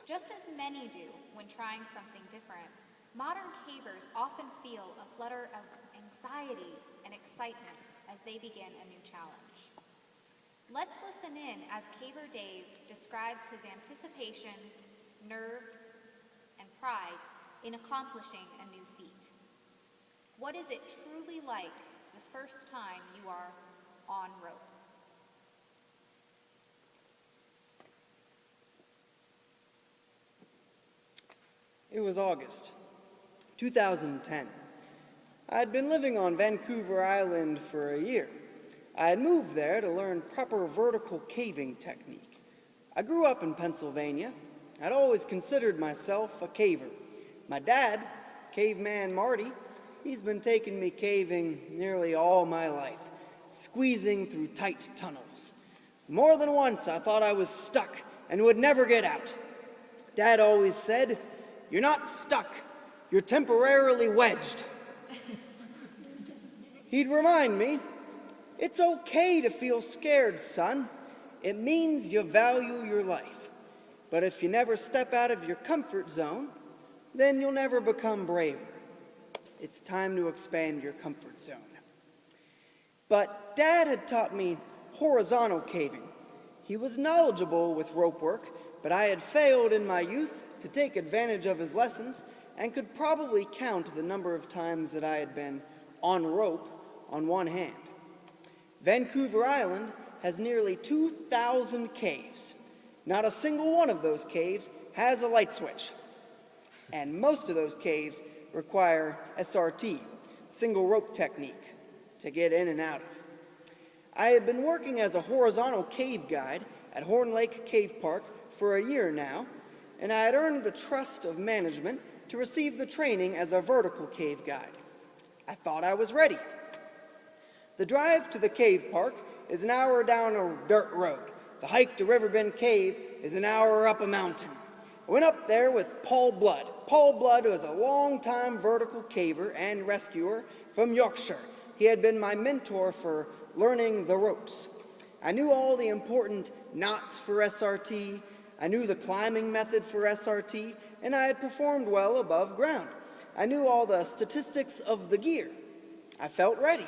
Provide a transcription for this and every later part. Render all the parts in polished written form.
Just as many do when trying something different, modern cavers often feel a flutter of anxiety and excitement as they begin a new challenge. Let's listen in as Caver Dave describes his anticipation, nerves, and pride in accomplishing a new feat. What is it truly like the first time you are on rope? It was August 2010. I had been living on Vancouver Island for a year. I had moved there to learn proper vertical caving technique. I grew up in Pennsylvania. I'd always considered myself a caver. My dad, Caveman Marty, he's been taking me caving nearly all my life, squeezing through tight tunnels. More than once I thought I was stuck and would never get out. Dad always said, "You're not stuck, you're temporarily wedged." He'd remind me, "It's okay to feel scared, son. It means you value your life. But if you never step out of your comfort zone, then you'll never become braver. It's time to expand your comfort zone." But Dad had taught me horizontal caving. He was knowledgeable with rope work, but I had failed in my youth to take advantage of his lessons and could probably count the number of times that I had been on rope on one hand. Vancouver Island has nearly 2,000 caves. Not a single one of those caves has a light switch. And most of those caves require SRT, single rope technique, to get in and out of. I had been working as a horizontal cave guide at Horn Lake Cave Park for a year now, and I had earned the trust of management to receive the training as a vertical cave guide. I thought I was ready. The drive to the cave park is an hour down a dirt road. The hike to Riverbend Cave is an hour up a mountain. I went up there with Paul Blood. Paul Blood was a long-time vertical caver and rescuer from Yorkshire. He had been my mentor for learning the ropes. I knew all the important knots for SRT, I knew the climbing method for SRT, and I had performed well above ground. I knew all the statistics of the gear. I felt ready.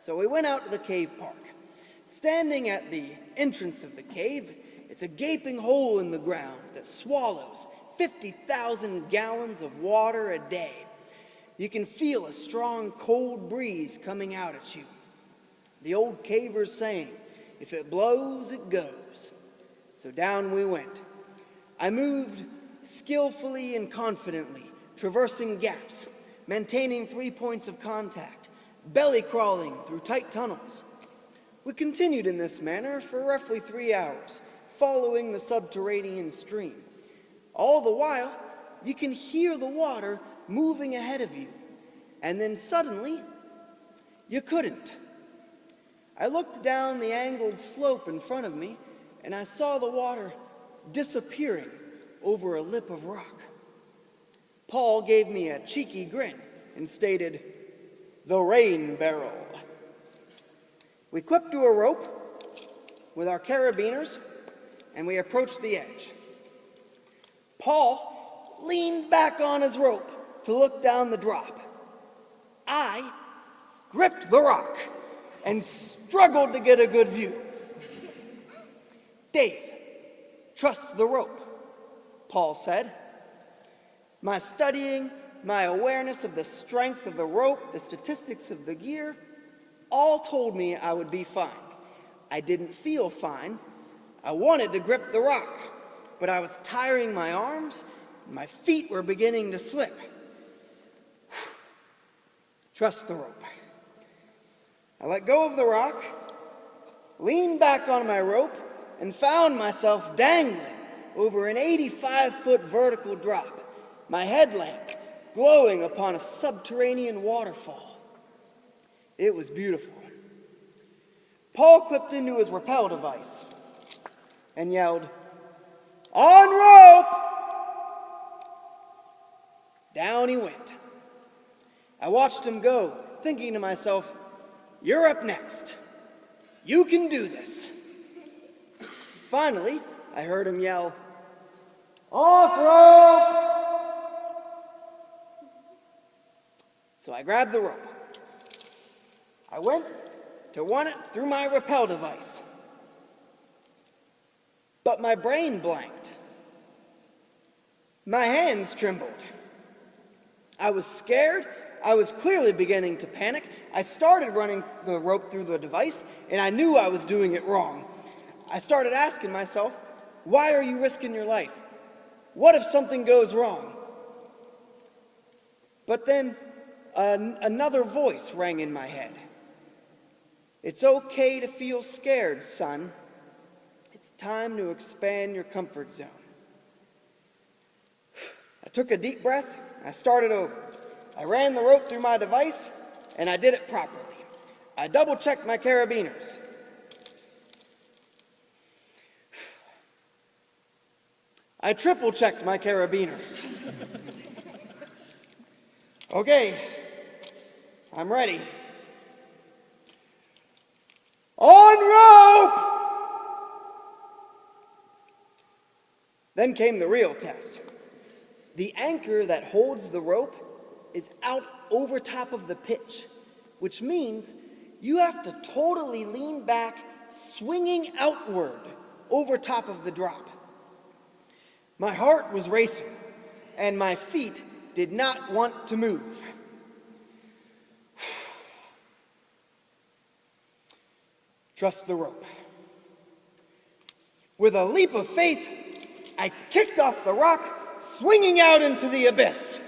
So we went out to the cave park. Standing at the entrance of the cave, it's a gaping hole in the ground that swallows 50,000 gallons of water a day. You can feel a strong, cold breeze coming out at you. The old caver's saying, "If it blows, it goes." So down we went. I moved skillfully and confidently, traversing gaps, maintaining 3 points of contact, belly crawling through tight tunnels. We continued in this manner for roughly 3 hours, following the subterranean stream. All the while, you can hear the water moving ahead of you, and then suddenly, you couldn't. I looked down the angled slope in front of me, and I saw the water disappearing over a lip of rock. Paul gave me a cheeky grin and stated, "The rain barrel." We clipped to a rope with our carabiners, and we approached the edge. Paul leaned back on his rope to look down the drop. I gripped the rock and struggled to get a good view. "Dave, trust the rope," Paul said. My studying, my awareness of the strength of the rope, the statistics of the gear, all told me I would be fine. I didn't feel fine. I wanted to grip the rock, but I was tiring my arms, and my feet were beginning to slip. Trust the rope. I let go of the rock, leaned back on my rope, and found myself dangling over an 85-foot vertical drop, my headlamp glowing upon a subterranean waterfall. It was beautiful. Paul clipped into his rappel device and yelled, "On rope!" Down he went. I watched him go, thinking to myself, "You're up next. You can do this." Finally, I heard him yell, Off rope! So I grabbed the rope. I went to run it through my rappel device. But my brain blanked. My hands trembled. I was scared. I was clearly beginning to panic. I started running the rope through the device, and I knew I was doing it wrong. I started asking myself, why are you risking your life? What if something goes wrong? But then another voice rang in my head. It's okay to feel scared, son. It's time to expand your comfort zone. I took a deep breath. I started over. I ran the rope through my device, and I did it properly. I double-checked my carabiners. I triple-checked my carabiners. Okay, I'm ready. On rope! Then came the real test. The anchor that holds the rope is out over top of the pitch, which means you have to totally lean back, swinging outward over top of the drop. My heart was racing, and my feet did not want to move. Trust the rope. With a leap of faith, I kicked off the rock, swinging out into the abyss.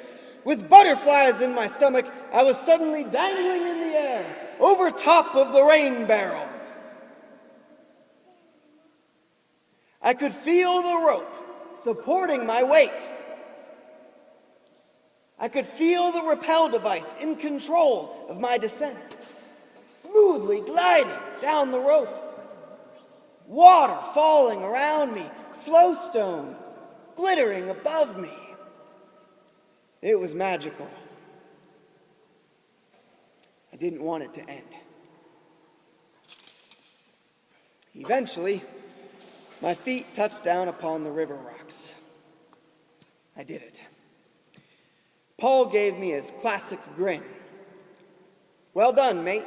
With butterflies in my stomach, I was suddenly dangling in the air, over top of the rain barrel. I could feel the rope supporting my weight. I could feel the rappel device in control of my descent, smoothly gliding down the rope. Water falling around me, flowstone glittering above me. It was magical. I didn't want it to end. Eventually, my feet touched down upon the river rocks. I did it. Paul gave me his classic grin. Well done, mate.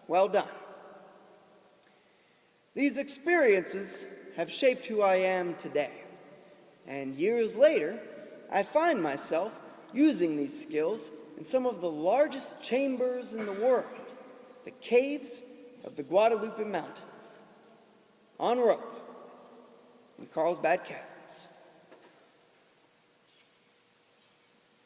Well done. These experiences have shaped who I am today. And years later, I find myself using these skills in some of the largest chambers in the world, the caves of the Guadalupe Mountains, on rope in Carlsbad Cabin.